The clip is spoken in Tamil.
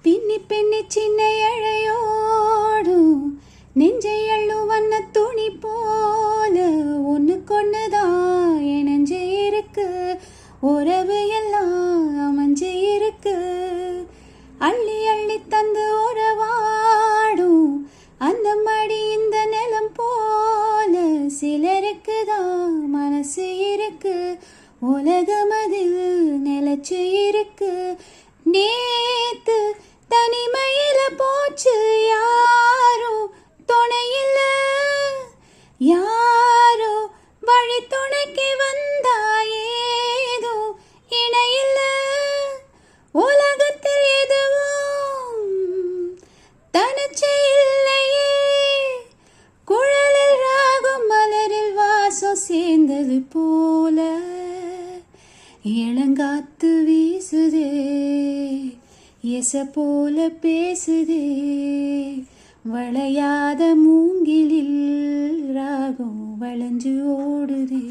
பின்னி பின்னி சின்ன இழையோடும் நெஞ்சை அள்ளும் வண்ண துணி போல ஒன்றுக்கொன்னுதான் இணைஞ்சு இருக்கு, உறவு எல்லாம் அமைஞ்சு இருக்கு. அள்ளி அள்ளி தந்து உறவாடும் அந்த மடி இந்த நிலம் போல சிலருக்குதான் மனசு இருக்கு, உலகம் அதில் நிலைச்சு இருக்கு. நேத்து தனிமையில போச்சு யாரும் துணையில்ல, யாரோ வழி துணைக்கு வந்தா ஏதோ இணையில்ல. உலகத்தில் எதுவும் தனிச்சு இல்லையே, குழலில் ராகம் மலரில் வாசம் சேர்ந்தது போல இளங்காத்து வீசுதே, எச போல பேசுதே. வளையாத மூங்கிலில் ராகம் வளைஞ்சு ஓடுதே.